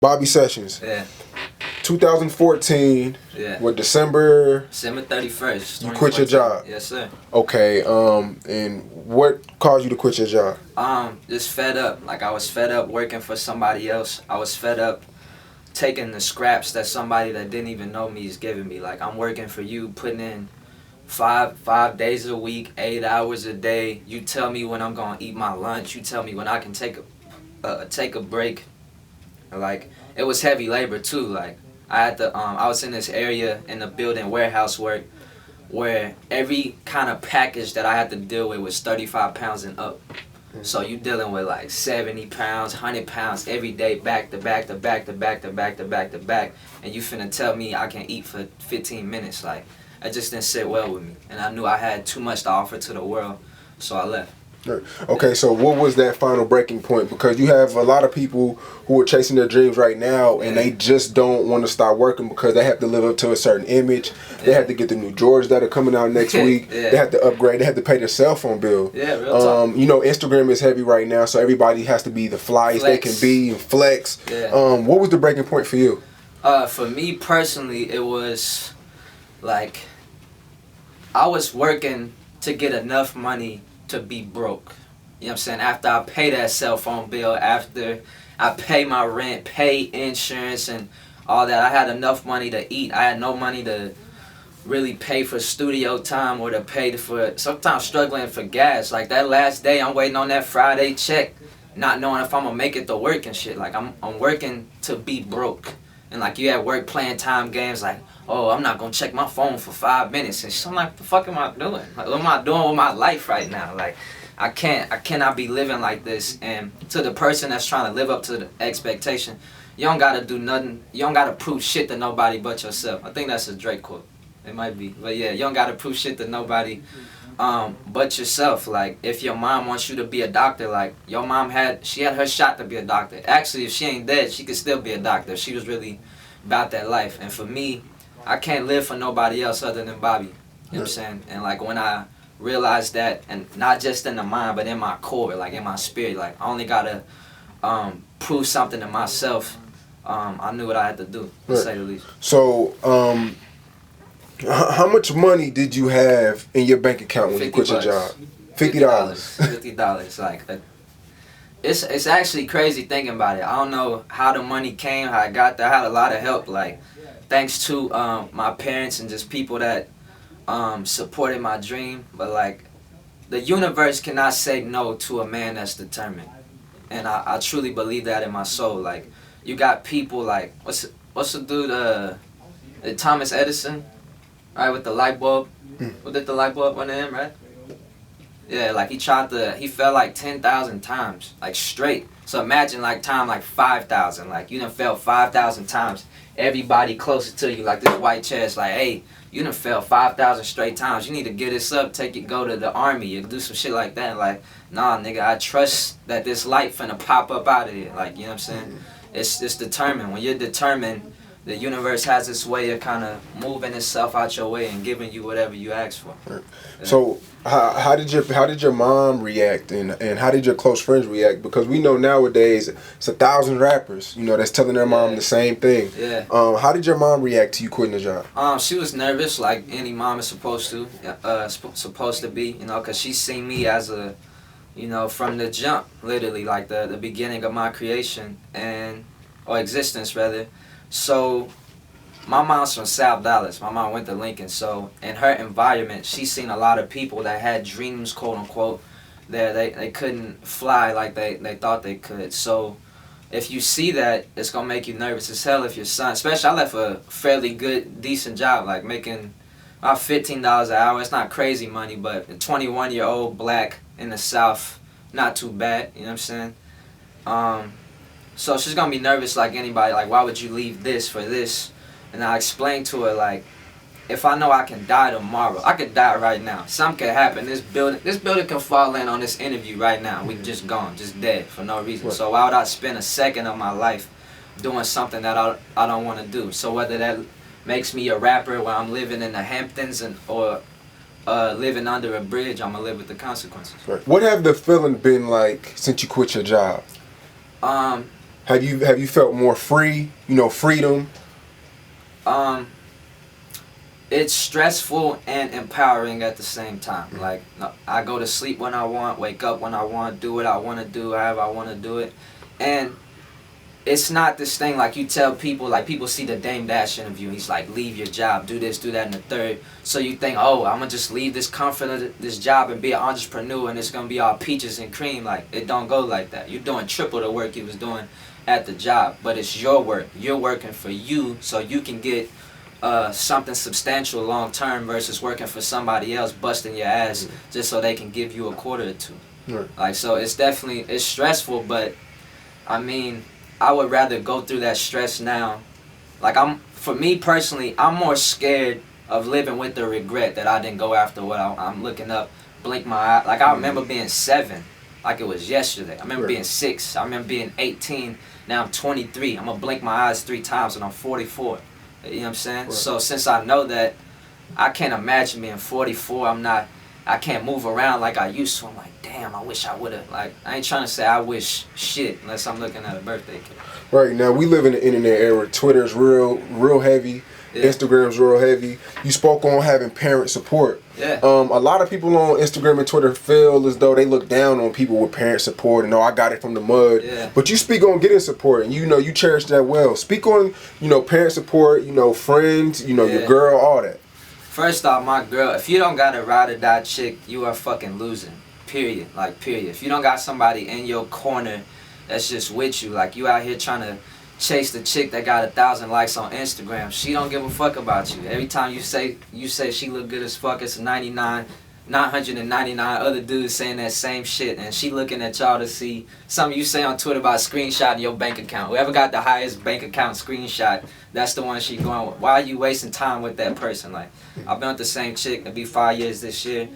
Bobby Sessions. Yeah. 2014. Yeah. What, December? December 31st. You quit your job. Yes, sir. Okay. And what caused you to quit your job? Just fed up. Like, I was fed up working for somebody else. I was fed up taking the scraps that somebody that didn't even know me is giving me. Like, I'm working for you, putting in five days a week, 8 hours a day. You tell me when I'm gonna eat my lunch. You tell me when I can take a break. Like, it was heavy labor too. Like, I had to. I was in this area in the building warehouse work, where every kind of package that I had to deal with was 35 pounds and up. So you dealing with like 70 pounds, 100 pounds every day, back to back to back to back to back to back to back, and you finna tell me I can eat for 15 minutes? Like, it just didn't sit well with me, and I knew I had too much to offer to the world, so I left. Okay, so what was that final breaking point? Because you have a lot of people who are chasing their dreams right now, and they just don't want to start working because they have to live up to a certain image. They have to get the new Jordans that are coming out next week. They have to upgrade. They have to pay their cell phone bill. Yeah, real talk. You know, Instagram is heavy right now, so everybody has to be the flyest they can be and flex. What was the breaking point for you? For me personally, it was like I was working to get enough money to be broke. You know what I'm saying? After I pay that cell phone bill, after I pay my rent, pay insurance and all that, I had enough money to eat. I had no money to really pay for studio time or to pay for, sometimes struggling for gas. Like, that last day, I'm waiting on that Friday check, not knowing if I'm gonna make it to work and shit. Like, I'm working to be broke. And like, you at work playing time games like, oh, I'm not gonna check my phone for 5 minutes. And I'm like, what the fuck am I doing? Like, what am I doing with my life right now? Like, I cannot be living like this. And to the person that's trying to live up to the expectation, you don't gotta do nothing. You don't gotta prove shit to nobody but yourself. I think that's a Drake quote. It might be. But yeah, you don't gotta prove shit to nobody but yourself. Like, if your mom wants you to be a doctor, like, your mom had her shot to be a doctor. Actually, if she ain't dead, she could still be a doctor. She was really about that life. And for me, I can't live for nobody else other than Bobby. You know what I'm saying? And like, when I realized that, and not just in the mind, but in my core, like in my spirit, like, I only gotta prove something to myself. I knew what I had to do, to say the least. So, how much money did you have in your bank account when you quit your job? $50. $50. Like, it's actually crazy thinking about it. I don't know how the money came, how I got there. I had a lot of help, like, thanks to my parents and just people that supported my dream. But like, the universe cannot say no to a man that's determined, and I truly believe that in my soul. Like, you got people like, what's the dude, Thomas Edison, right, with the light bulb. What did the light bulb went to him, right? Yeah, like, he fell like 10,000 times, like, straight. So imagine like time like 5,000, like, you done fell 5,000 times. Everybody closer to you, like this white chest, like, hey, you done fell 5,000 straight times. You need to get this up, go to the army, or do some shit like that. Like, nah, nigga, I trust that this light finna pop up out of here. Like, you know what I'm saying? It's determined. When you're determined, the universe has its way of kind of moving itself out your way and giving you whatever you ask for. Yeah. So how did your mom react, and how did your close friends react? Because we know nowadays it's 1,000 rappers, you know, that's telling their mom the same thing. Yeah. How did your mom react to you quitting the job? She was nervous, like any mom is supposed to be, you know, because she seen me as a, you know, from the jump, literally, like the beginning of my creation or existence rather. So, my mom's from South Dallas. My mom went to Lincoln. So, in her environment, she's seen a lot of people that had dreams, quote unquote, that they couldn't fly like they thought they could. So, if you see that, it's going to make you nervous as hell if your son, especially I left a fairly good, decent job, like making about $15 an hour. It's not crazy money, but a 21-year-old black in the South, not too bad, you know what I'm saying? So she's gonna be nervous like anybody, like, why would you leave this for this? And I explained to her, like, if I know I can die tomorrow, I could die right now. Something could happen. This building can fall in on this interview right now. We just gone, just dead for no reason. Right. So why would I spend a second of my life doing something that I don't want to do? So whether that makes me a rapper where I'm living in the Hamptons or living under a bridge, I'm gonna live with the consequences. Right. What have the feeling been like since you quit your job? Have you felt more free? You know, freedom. It's stressful and empowering at the same time. Like, I go to sleep when I want, wake up when I want, do what I want to do, however I want to do it. And it's not this thing like you tell people, like people see the Dame Dash interview, he's like, leave your job, do this, do that, and the third. So you think, oh, I'm going to just leave this comfort of this job and be an entrepreneur and it's going to be all peaches and cream. Like, it don't go like that. You're doing triple the work you was doing at the job, but it's your work. You're working for you so you can get something substantial long term versus working for somebody else busting your ass just so they can give you a quarter or two. Like, so it's definitely, it's stressful, but I mean, I would rather go through that stress now. Like, for me personally, I'm more scared of living with the regret that I didn't go after what I'm looking up, blink my eye. Like, I remember being 7, like it was yesterday. I remember being 6. I remember being 18. Now I'm 23. I'm gonna blink my eyes 3 times and I'm 44. You know what I'm saying? Right. So since I know that, I can't imagine being 44. I can't move around like I used to. I'm like, damn, I wish I would have. Like, I ain't trying to say I wish shit unless I'm looking at a birthday cake. Right, now we live in the internet era. Twitter's real heavy. Yeah. Instagram's real heavy. You spoke on having parent support. Yeah. A lot of people on Instagram and Twitter feel as though they look down on people with parent support and I got it from the mud. Yeah. But you speak on getting support and you cherish that well. Speak on, parent support, friends, your girl, all that. First off, my girl, if you don't got a ride or die chick, you are fucking losing. Period. Like, period. If you don't got somebody in your corner that's just with you, like you out here trying to chase the chick that got 1,000 likes on Instagram, she don't give a fuck about you. Every time you say she look good as fuck, it's 999 other dudes saying that same shit, and she looking at y'all to see something you say on Twitter about screenshotting your bank account. Whoever got the highest bank account screenshot, that's the one she going with. Why are you wasting time with that person? Like, I've been with the same chick, it'll be 5 years this year,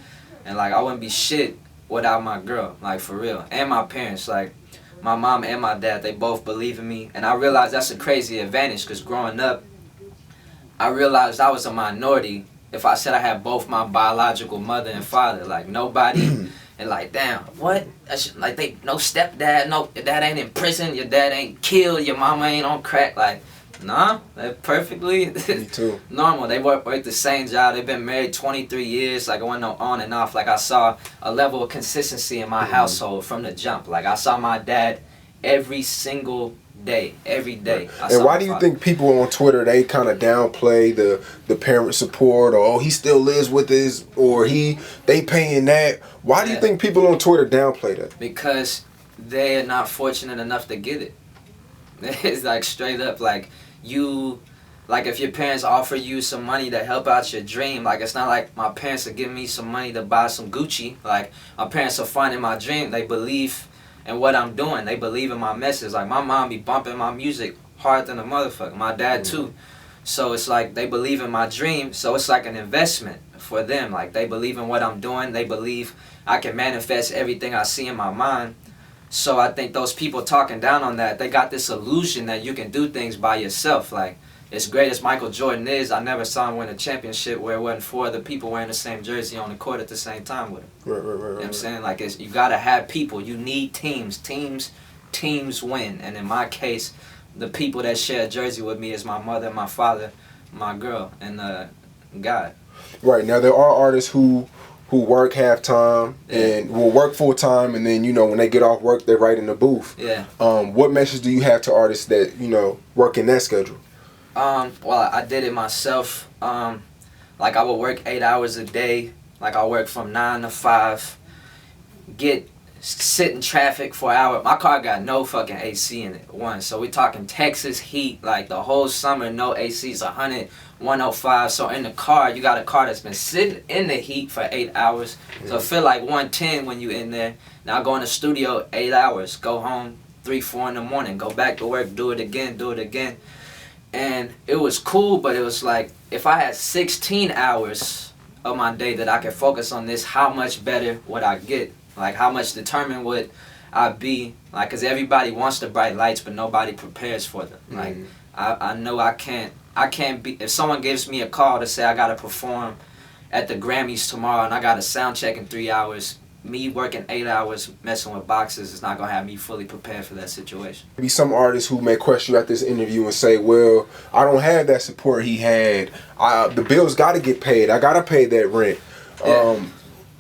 and like, I wouldn't be shit without my girl, like, for real. And my parents, like, my mom and my dad, they both believe in me. And I realized that's a crazy advantage because growing up, I realized I was a minority if I said I had both my biological mother and father. Like, nobody, and like, damn, what? Like, no stepdad, no, your dad ain't in prison, your dad ain't killed, your mama ain't on crack. Like, nah, they're perfectly normal. They work the same job. They've been married 23 years. Like, I went on and off. Like, I saw a level of consistency in my household from the jump. Like, I saw my dad every single day, every day. And why do you think people on Twitter, they kind of downplay the parent support, or he still lives with his, or they paying that? Why do you think people on Twitter downplay that? Because they are not fortunate enough to get it. It's like straight up, like, like, if your parents offer you some money to help out your dream, like, it's not like my parents are giving me some money to buy some Gucci. Like, my parents are funding my dream. They believe in what I'm doing. They believe in my message. Like, my mom be bumping my music hard than a motherfucker. My dad too. So it's like they believe in my dream. So it's like an investment for them. Like, they believe in what I'm doing. They believe I can manifest everything I see in my mind. So I think those people talking down on that, they got this illusion that you can do things by yourself. Like, as great as Michael Jordan is, I never saw him win a championship where it wasn't 4 other people wearing the same jersey on the court at the same time with him. Right. You know what I'm saying? Like, you gotta have people. You need teams. Teams win. And in my case, the people that share a jersey with me is my mother, my father, my girl, and God. Right. Now, there are artists who work half-time and will work full-time, and then, when they get off work, they write in the booth. Yeah. What message do you have to artists that, work in that schedule? Well, I did it myself. Like, I would work 8 hours a day. Like, I work from 9 to 5. Sit in traffic for an hour. My car got no fucking AC in it. So we're talking Texas heat. Like, the whole summer, no AC. It's 100, 105. So in the car, you got a car that's been sitting in the heat for 8 hours. So it feel like 110 when you in there. Now I go in the studio 8 hours. Go home 3, 4 in the morning. Go back to work. Do it again. And it was cool, but it was like, if I had 16 hours of my day that I could focus on this, how much better would I get? Like, how much determined would I be? Like, because everybody wants the bright lights, but nobody prepares for them. Like, I know I can't be, if someone gives me a call to say I got to perform at the Grammys tomorrow and I got a sound check in 3 hours, me working 8 hours messing with boxes is not gonna have me fully prepared for that situation. Be some artists who may question you at this interview and say, well, I don't have that support he had. The bills got to get paid. I got to pay that rent. Yeah.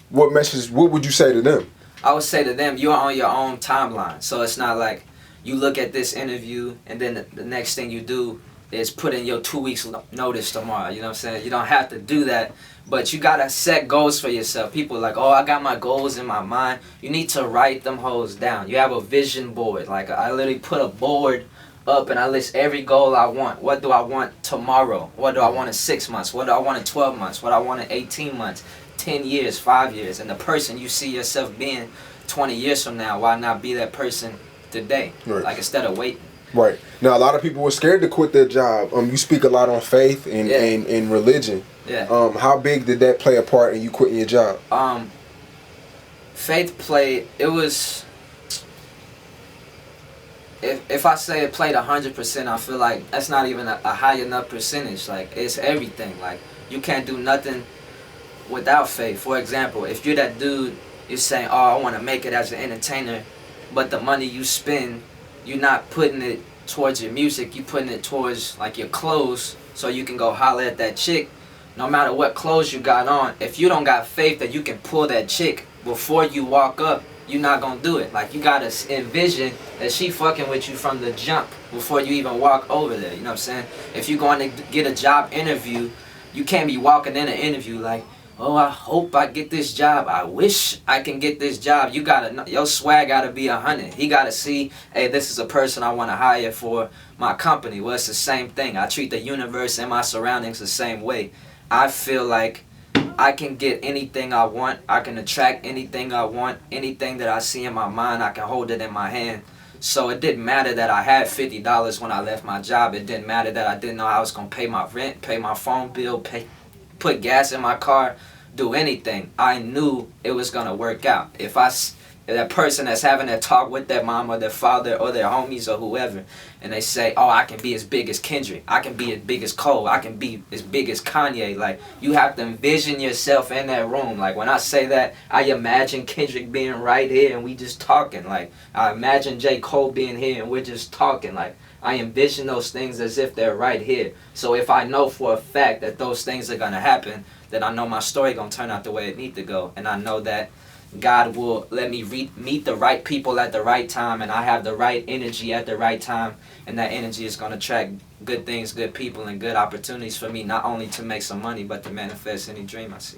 What would you say to them? I would say to them, you're on your own timeline. So it's not like you look at this interview and then the next thing you do is put in your 2 weeks notice tomorrow. You know what I'm saying? You don't have to do that, but you gotta set goals for yourself. People are like, oh, I got my goals in my mind. You need to write them hoes down. You have a vision board. Like, I literally put a board up and I list every goal I want. What do I want tomorrow? What do I want in 6 months? What do I want in 12 months? What do I want in 18 months? 10 years, 5 years. And the person you see yourself being 20 years from now, why not be that person today? Right. Like, instead of waiting. Right. Now, a lot of people were scared to quit their job. You speak a lot on faith and, Yeah. and religion. Yeah. How big did that play a part in you quitting your job? Faith played, it was, if I say it played 100%, I feel like that's not even a high enough percentage. Like, it's everything. Like, you can't do nothing without faith. For example, if you're that dude, you're saying, oh, I want to make it as an entertainer, but the money you spend, you're not putting it towards your music, you're putting it towards like your clothes so you can go holler at that chick. No matter what clothes you got on, if you don't got faith that you can pull that chick before you walk up, you're not gonna do it. Like, you gotta envision that she fucking with you from the jump before you even walk over there. You know what I'm saying? If you're going to get a job interview, you can't be walking in an interview like, oh, I hope I get this job. I wish I can get this job. You gotta, your swag gotta be 100. He gotta see, hey, this is a person I want to hire for my company. Well, it's the same thing. I treat the universe and my surroundings the same way. I feel like I can get anything I want. I can attract anything I want. Anything that I see in my mind, I can hold it in my hand. So it didn't matter that I had $50 when I left my job. It didn't matter that I didn't know I was gonna pay my rent, pay my phone bill, put gas in my car, do anything. I knew it was gonna work out. If that person that's having that talk with their mom or their father or their homies or whoever, and they say, oh, I can be as big as Kendrick, I can be as big as Cole, I can be as big as Kanye. Like, you have to envision yourself in that room. Like, when I say that, I imagine Kendrick being right here and we just talking. Like, I imagine J. Cole being here and we're just talking. Like, I envision those things as if they're right here. So if I know for a fact that those things are gonna happen, then I know my story gonna turn out the way it need to go. And I know that God will let me meet the right people at the right time, and I have the right energy at the right time, and that energy is gonna attract good things, good people, and good opportunities for me, not only to make some money, but to manifest any dream I see.